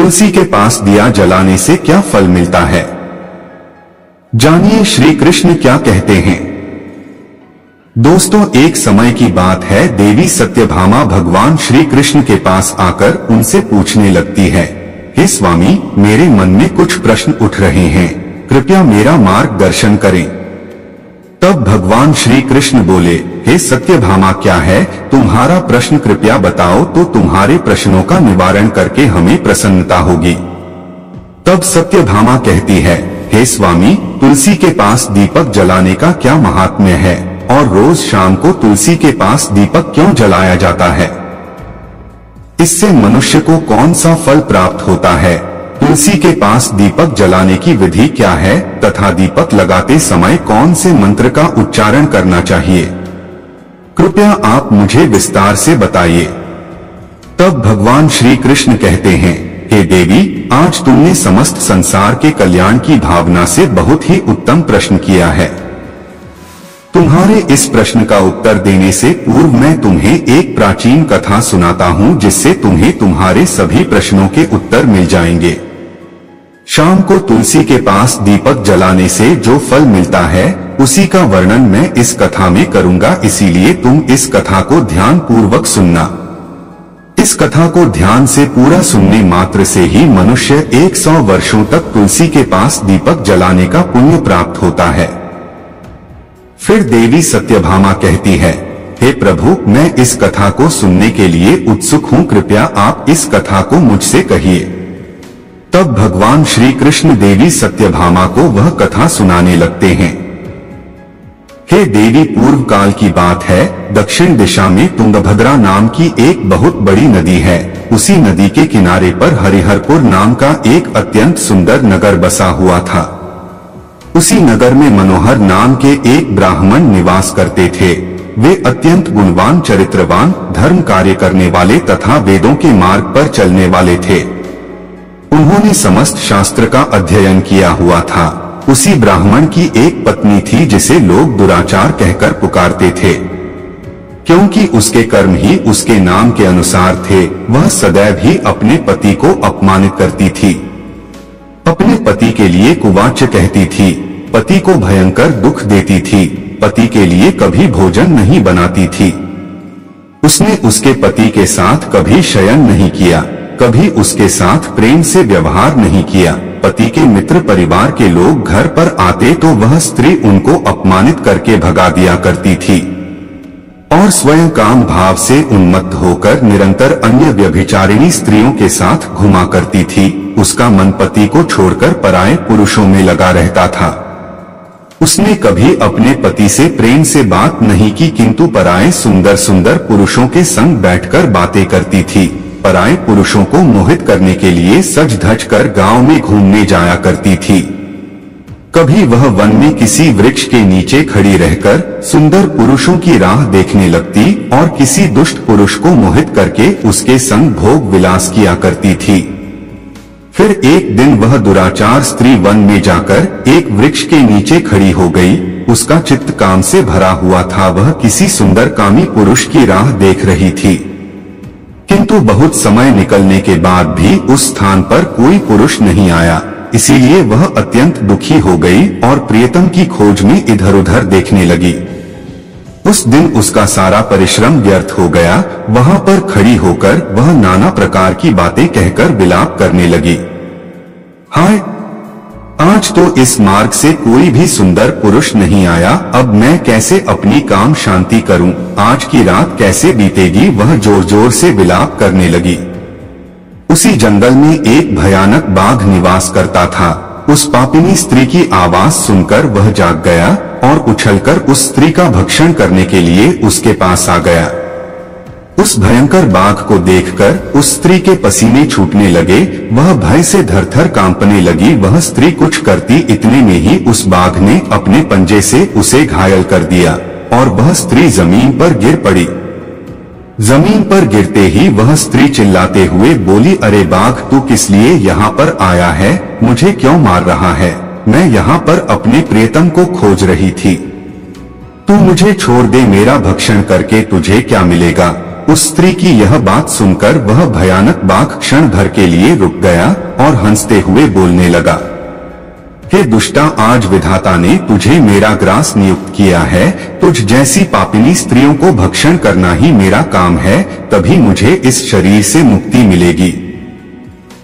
तुलसी के पास दिया जलाने से क्या फल मिलता है? जानिए श्री कृष्ण क्या कहते हैं। दोस्तों, एक समय की बात है, देवी सत्यभामा भगवान श्री कृष्ण के पास आकर उनसे पूछने लगती है, हे स्वामी, मेरे मन में कुछ प्रश्न उठ रहे हैं, कृपया मेरा मार्गदर्शन करें। तब भगवान श्री कृष्ण बोले, हे सत्यभामा, क्या है तुम्हारा प्रश्न, कृपया बताओ तो तुम्हारे प्रश्नों का निवारण करके हमें प्रसन्नता होगी। तब सत्यभामा कहती है, हे स्वामी, तुलसी के पास दीपक जलाने का क्या महात्म्य है और रोज शाम को तुलसी के पास दीपक क्यों जलाया जाता है? इससे मनुष्य को कौन सा फल प्राप्त होता है? तुलसी के पास दीपक जलाने की विधि क्या है तथा दीपक लगाते समय कौन से मंत्र का उच्चारण करना चाहिए? कृपया आप मुझे विस्तार से बताइए। तब भगवान श्री कृष्ण कहते हैं, हे देवी, आज तुमने समस्त संसार के कल्याण की भावना से बहुत ही उत्तम प्रश्न किया है। तुम्हारे इस प्रश्न का उत्तर देने से पूर्व मैं तुम्हें एक प्राचीन कथा सुनाता हूँ, जिससे तुम्हें तुम्हारे सभी प्रश्नों के उत्तर मिल जाएंगे। शाम को तुलसी के पास दीपक जलाने से जो फल मिलता है, उसी का वर्णन मैं इस कथा में करूंगा, इसीलिए तुम इस कथा को ध्यान पूर्वक सुनना। इस कथा को ध्यान से पूरा सुनने मात्र से ही मनुष्य 100 वर्षों तक तुलसी के पास दीपक जलाने का पुण्य प्राप्त होता है। फिर देवी सत्यभामा कहती है, हे प्रभु, मैं इस कथा को सुनने के लिए उत्सुक हूँ, कृपया आप इस कथा को मुझसे कहिए। तब भगवान श्री कृष्ण देवी सत्यभामा को वह कथा सुनाने लगते हैं। हे देवी, पूर्व काल की बात है, दक्षिण दिशा में तुंगभद्रा नाम की एक बहुत बड़ी नदी है। उसी नदी के किनारे पर हरिहरपुर नाम का एक अत्यंत सुंदर नगर बसा हुआ था। उसी नगर में मनोहर नाम के एक ब्राह्मण निवास करते थे। वे अत्यंत गुणवान, चरित्रवान, धर्म कार्य करने वाले तथा वेदों के मार्ग पर चलने वाले थे। उन्होंने समस्त शास्त्र का अध्ययन किया हुआ था। उसी ब्राह्मण की एक पत्नी थी जिसे लोग दुराचार कहकर पुकारते थे, क्योंकि उसके कर्म ही उसके नाम के अनुसार थे। वह सदैव ही अपने पति को अपमानित करती थी, अपने पति के लिए कुवाच्य कहती थी, पति को भयंकर दुख देती थी, पति के लिए कभी भोजन नहीं बनाती थी। उसने उसके पति के साथ कभी शयन नहीं किया, कभी उसके साथ प्रेम से व्यवहार नहीं किया। पति के मित्र परिवार के लोग घर पर आते तो वह स्त्री उनको अपमानित करके भगा दिया करती थी और स्वयं काम भाव से उन्मत्त होकर निरंतर अन्य व्यभिचारिणी स्त्रियों के साथ घुमा करती थी। उसका मन पति को छोड़कर पराये पुरुषों में लगा रहता था। उसने कभी अपने पति से प्रेम से बात नहीं की, किंतु पराये सुंदर सुंदर पुरुषों के संग बैठकर बातें करती थी। पराये पुरुषों को मोहित करने के लिए सज धज कर गांव में घूमने जाया करती थी। कभी वह वन में किसी वृक्ष के नीचे खड़ी रहकर सुंदर पुरुषों की राह देखने लगती और किसी दुष्ट पुरुष को मोहित करके उसके संग भोग विलास किया करती थी। फिर एक दिन वह दुराचार स्त्री वन में जाकर एक वृक्ष के नीचे खड़ी हो गई। उसका चित्त काम से भरा हुआ था। वह किसी सुंदर कामी पुरुष की राह देख रही थी, किंतु बहुत समय निकलने के बाद भी उस स्थान पर कोई पुरुष नहीं आया। इसीलिए वह अत्यंत दुखी हो गई और प्रियतम की खोज में इधर उधर देखने लगी। उस दिन उसका सारा परिश्रम व्यर्थ हो गया। वहां पर खड़ी होकर वह नाना प्रकार की बातें कहकर विलाप करने लगी। हाय, आज तो इस मार्ग से कोई भी सुंदर पुरुष नहीं आया। अब मैं कैसे अपनी काम शांति करूं? आज की रात कैसे बीतेगी? वह जोर जोर से विलाप करने लगी। उसी जंगल में एक भयानक बाघ निवास करता था। उस पापिनी स्त्री की आवाज सुनकर वह जाग गया और उछलकर उस स्त्री का भक्षण करने के लिए उसके पास आ गया। उस भयंकर बाघ को देखकर उस स्त्री के पसीने छूटने लगे। वह भय से थरथर कांपने लगी। वह स्त्री कुछ करती इतने में ही उस बाघ ने अपने पंजे से उसे घायल कर दिया और वह स्त्री जमीन पर गिर पड़ी। जमीन पर गिरते ही वह स्त्री चिल्लाते हुए बोली, अरे बाघ, तू किस लिए यहाँ पर आया है? मुझे क्यों मार रहा है? मैं यहाँ पर अपने प्रियतम को खोज रही थी। तू मुझे छोड़ दे, मेरा भक्षण करके तुझे क्या मिलेगा? उस स्त्री की यह बात सुनकर वह भयानक बाघ क्षण भर के लिए रुक गया और हंसते हुए बोलने लगा, हे दुष्टा, आज विधाता ने तुझे मेरा ग्रास नियुक्त किया है। तुझ जैसी पापिनी स्त्रियों को भक्षण करना ही मेरा काम है, तभी मुझे इस शरीर से मुक्ति मिलेगी।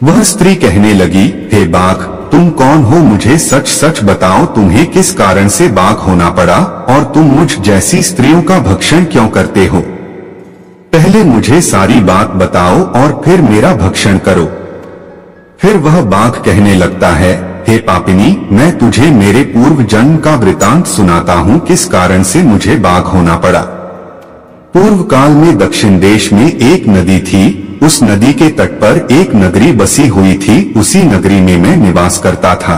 वह स्त्री कहने लगी, हे बाघ, तुम कौन हो? मुझे सच सच बताओ, तुम्हें किस कारण से बाघ होना पड़ा और तुम मुझ जैसी स्त्रियों का भक्षण क्यों करते हो? पहले मुझे सारी बात बताओ और फिर मेरा भक्षण करो। फिर वह बाघ कहने लगता है, हे पापिनी, मैं तुझे मेरे पूर्व जन्म का वृतांत सुनाता हूँ, किस कारण से मुझे बाघ होना पड़ा। पूर्व काल में दक्षिण देश में एक नदी थी। उस नदी के तट पर एक नगरी बसी हुई थी। उसी नगरी में मैं निवास करता था।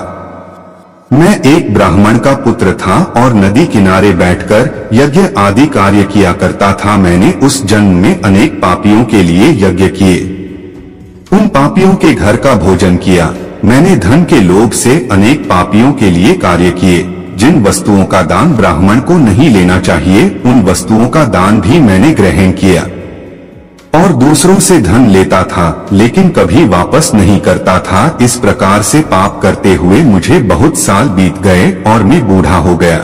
मैं एक ब्राह्मण का पुत्र था और नदी किनारे बैठकर यज्ञ आदि कार्य किया करता था। मैंने उस जन्म में अनेक पापियों के लिए यज्ञ किए, उन पापियों के घर का भोजन किया। मैंने धन के लोभ से अनेक पापियों के लिए कार्य किए। जिन वस्तुओं का दान ब्राह्मण को नहीं लेना चाहिए, उन वस्तुओं का दान भी मैंने ग्रहण किया और दूसरों से धन लेता था, लेकिन कभी वापस नहीं करता था। इस प्रकार से पाप करते हुए मुझे बहुत साल बीत गए और मैं बूढ़ा हो गया।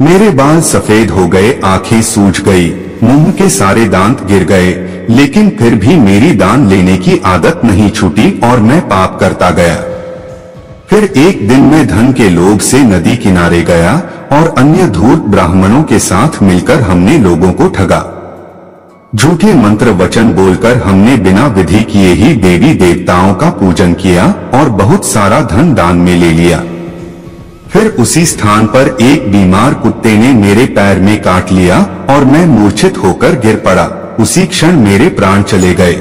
मेरे बाल सफेद हो गए, आंखें सूज गई, मुंह के सारे दांत गिर गए, लेकिन फिर भी मेरी दान लेने की आदत नहीं छूटी और मैं पाप करता गया। फिर एक दिन मैं धन के लोभ से नदी किनारे गया और अन्य धूर्त ब्राह्मणों के साथ मिलकर हमने लोगों को ठगा। झूठे मंत्र वचन बोलकर हमने बिना विधि किए ही देवी देवताओं का पूजन किया और बहुत सारा धन दान में ले लिया। फिर उसी स्थान पर एक बीमार कुत्ते ने मेरे पैर में काट लिया और मैं मूर्छित होकर गिर पड़ा। उसी क्षण मेरे प्राण चले गए।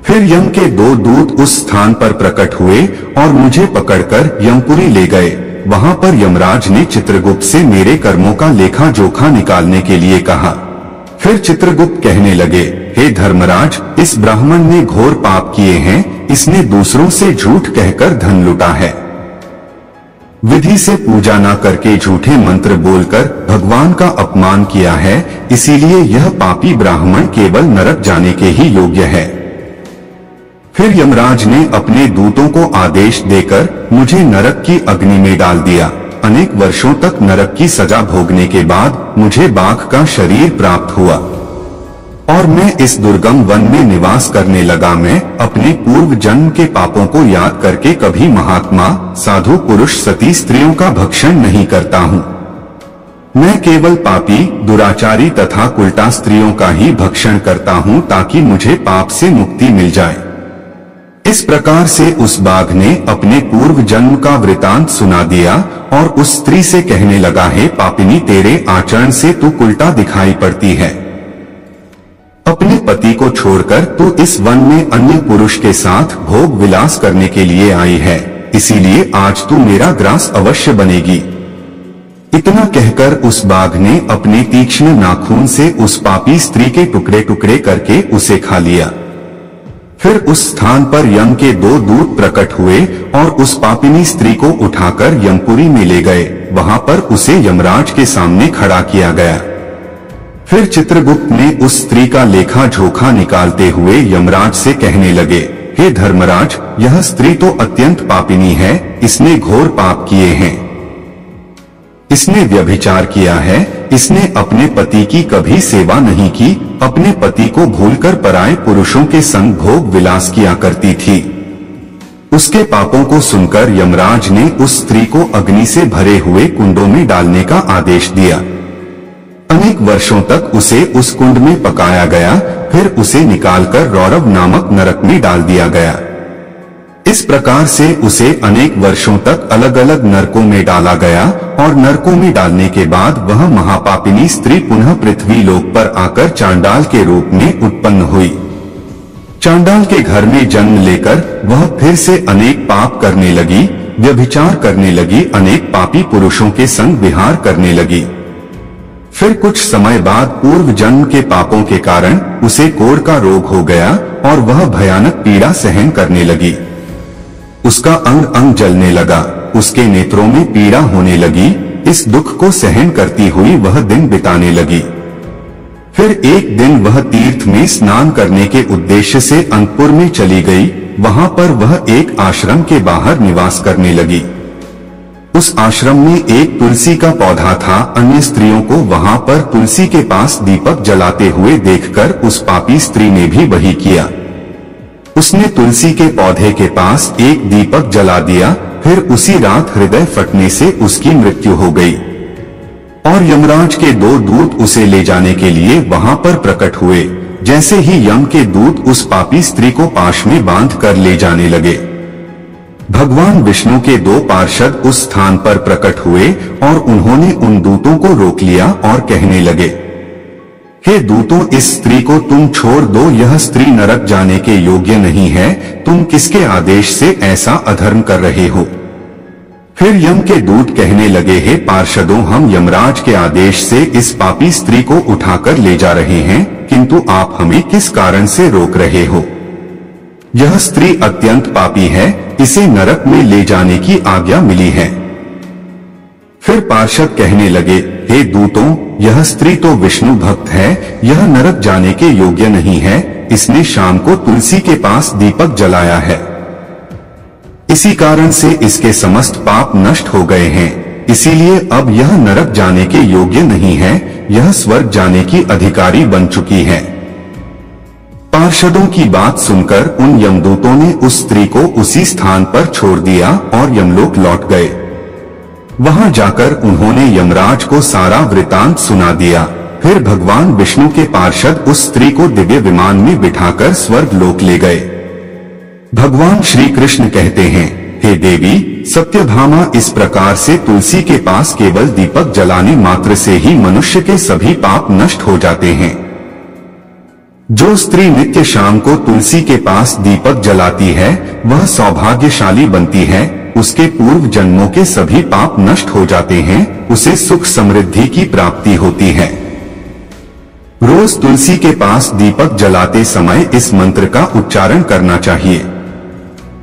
फिर यम के 2 दूत उस स्थान पर प्रकट हुए और मुझे पकड़कर यमपुरी ले गए। वहां पर यमराज ने चित्रगुप्त से मेरे कर्मों का लेखा जोखा निकालने के लिए कहा। फिर चित्रगुप्त कहने लगे, हे धर्मराज, इस ब्राह्मण ने घोर पाप किए हैं। इसने दूसरों से झूठ कहकर धन लूटा है। विधि से पूजा न करके झूठे मंत्र बोलकर भगवान का अपमान किया है। इसीलिए यह पापी ब्राह्मण केवल नरक जाने के ही योग्य है। फिर यमराज ने अपने दूतों को आदेश देकर मुझे नरक की अग्नि में डाल दिया। अनेक वर्षों तक नरक की सजा भोगने के बाद मुझे बाघ का शरीर प्राप्त हुआ और मैं इस दुर्गम वन में निवास करने लगा। मैं अपने पूर्व जन्म के पापों को याद करके कभी महात्मा, साधु पुरुष, सती स्त्रियों का भक्षण नहीं करता हूँ। मैं केवल पापी, दुराचारी तथा कुलटा स्त्रियों का ही भक्षण करता हूँ ताकि मुझे पाप से मुक्ति मिल जाए। इस प्रकार से उस बाघ ने अपने पूर्व जन्म का वृतांत सुना दिया और उस स्त्री से कहने लगा, हे पापिनी, तेरे आचरण से तू उल्टा दिखाई पड़ती है। अपने पति को छोड़कर तू इस वन में अन्य पुरुष के साथ भोग विलास करने के लिए आई है, इसीलिए आज तू मेरा ग्रास अवश्य बनेगी। इतना कहकर उस बाघ ने अपने तीक्ष्ण नाखून से उस पापी स्त्री के टुकड़े टुकड़े करके उसे खा लिया। फिर उस स्थान पर यम के 2 दूत प्रकट हुए और उस पापिनी स्त्री को उठाकर यमपुरी में ले गए। वहां पर उसे यमराज के सामने खड़ा किया गया। फिर चित्रगुप्त ने उस स्त्री का लेखा जोखा निकालते हुए यमराज से कहने लगे, हे धर्मराज, यह स्त्री तो अत्यंत पापिनी है। इसने घोर पाप किए हैं। इसने व्यभिचार किया है। इसने अपने पति की कभी सेवा नहीं की। अपने पति को भूलकर पराये पुरुषों के संग भोग विलास किया करती थी। उसके पापों को सुनकर यमराज ने उस स्त्री को अग्नि से भरे हुए कुंडों में डालने का आदेश दिया। अनेक वर्षों तक उसे उस कुंड में पकाया गया। फिर उसे निकालकर रौरव नामक नरक में डाल दिया गया। इस प्रकार से उसे अनेक वर्षों तक अलग अलग नरकों में डाला गया और नरकों में डालने के बाद वह महापापिनी स्त्री पुनः पृथ्वी लोक पर आकर चांडाल के रूप में उत्पन्न हुई। चांडाल के घर में जन्म लेकर वह फिर से अनेक पाप करने लगी, व्यभिचार करने लगी, अनेक पापी पुरुषों के संग विहार करने लगी। फिर कुछ समय बाद पूर्व जन्म के पापों के कारण उसे कोढ़ का रोग हो गया और वह भयानक पीड़ा सहन करने लगी। उसका अंग अंग जलने लगा, उसके नेत्रों में पीड़ा होने लगी। इस दुख को सहन करती हुई वह दिन बिताने लगी। फिर एक दिन वह तीर्थ में स्नान करने के उद्देश्य से अंतपुर में चली गई। वहां पर वह एक आश्रम के बाहर निवास करने लगी। उस आश्रम में एक तुलसी का पौधा था। अन्य स्त्रियों को वहां पर तुलसी के पास दीपक जलाते हुए देखकर उस पापी स्त्री ने भी वही किया। उसने तुलसी के पौधे के पास एक दीपक जला दिया। फिर उसी रात हृदय फटने से उसकी मृत्यु हो गई और यमराज के 2 दूत उसे ले जाने के लिए वहां पर प्रकट हुए। जैसे ही यम के दूत उस पापी स्त्री को पाश में बांध कर ले जाने लगे, भगवान विष्णु के 2 पार्षद उस स्थान पर प्रकट हुए और उन्होंने उन दूतों को रोक लिया और कहने लगे, हे दूतों, इस स्त्री को तुम छोड़ दो। यह स्त्री नरक जाने के योग्य नहीं है। तुम किसके आदेश से ऐसा अधर्म कर रहे हो? फिर यम के दूत कहने लगे, हे पार्षदों, हम यमराज के आदेश से इस पापी स्त्री को उठाकर ले जा रहे हैं, किंतु आप हमें किस कारण से रोक रहे हो? यह स्त्री अत्यंत पापी है, इसे नरक में ले जाने की आज्ञा मिली है। फिर पार्षद कहने लगे, हे दूतों, यह स्त्री तो विष्णु भक्त है, यह नरक जाने के योग्य नहीं है। इसने शाम को तुलसी के पास दीपक जलाया है, इसी कारण से इसके समस्त पाप नष्ट हो गए हैं। इसीलिए अब यह नरक जाने के योग्य नहीं है, यह स्वर्ग जाने की अधिकारी बन चुकी है। पार्षदों की बात सुनकर उन यमदूतों ने उस स्त्री को उसी स्थान पर छोड़ दिया और यमलोक लौट गए। वहां जाकर उन्होंने यमराज को सारा वृतांत सुना दिया। फिर भगवान विष्णु के पार्षद उस स्त्री को दिव्य विमान में बिठाकर स्वर्ग लोक ले गए। भगवान श्री कृष्ण कहते हैं, हे देवी सत्यभामा, इस प्रकार से तुलसी के पास केवल दीपक जलाने मात्र से ही मनुष्य के सभी पाप नष्ट हो जाते हैं। जो स्त्री नित्य शाम को तुलसी के पास दीपक जलाती है, वह सौभाग्यशाली बनती है। उसके पूर्व जन्मों के सभी पाप नष्ट हो जाते हैं, उसे सुख समृद्धि की प्राप्ति होती है। रोज तुलसी के पास दीपक जलाते समय इस मंत्र का उच्चारण करना चाहिए।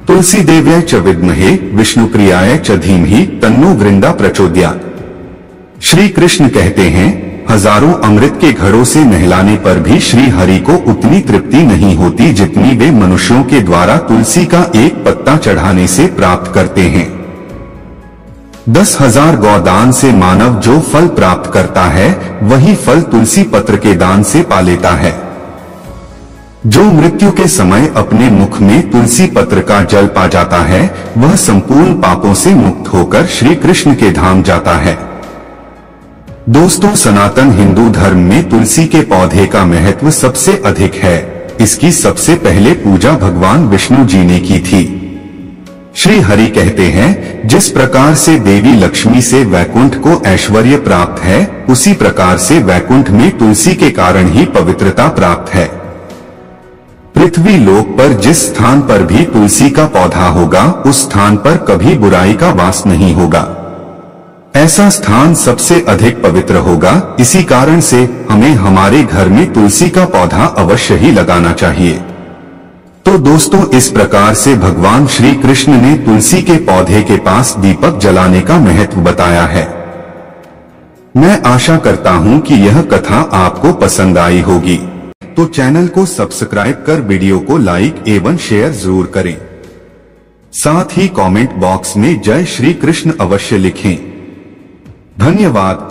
तुलसी देव्यै च विद्महे विष्णुप्रियाय च धीमहि तन्नो वृंदा प्रचोदयात्। श्री कृष्ण कहते हैं, हजारों अमृत के घड़ों से नहलाने पर भी श्री हरि को उतनी तृप्ति नहीं होती जितनी वे मनुष्यों के द्वारा तुलसी का एक पत्ता चढ़ाने से प्राप्त करते हैं। 10,000 गौदान से मानव जो फल प्राप्त करता है, वही फल तुलसी पत्र के दान से पा लेता है। जो मृत्यु के समय अपने मुख में तुलसी पत्र का जल पा जाता है, वह संपूर्ण पापों से मुक्त होकर श्री कृष्ण के धाम जाता है। दोस्तों, सनातन हिंदू धर्म में तुलसी के पौधे का महत्व सबसे अधिक है। इसकी सबसे पहले पूजा भगवान विष्णु जी ने की थी। श्री हरि कहते हैं, जिस प्रकार से देवी लक्ष्मी से वैकुंठ को ऐश्वर्य प्राप्त है, उसी प्रकार से वैकुंठ में तुलसी के कारण ही पवित्रता प्राप्त है। पृथ्वी लोक पर जिस स्थान पर भी तुलसी का पौधा होगा, उस स्थान पर कभी बुराई का वास नहीं होगा। ऐसा स्थान सबसे अधिक पवित्र होगा। इसी कारण से हमें हमारे घर में तुलसी का पौधा अवश्य ही लगाना चाहिए। तो दोस्तों, इस प्रकार से भगवान श्री कृष्ण ने तुलसी के पौधे के पास दीपक जलाने का महत्व बताया है। मैं आशा करता हूं कि यह कथा आपको पसंद आई होगी। तो चैनल को सब्सक्राइब कर वीडियो को लाइक एवं शेयर जरूर करें। साथ ही कमेंट बॉक्स में जय श्री कृष्ण अवश्य लिखें। धन्यवाद।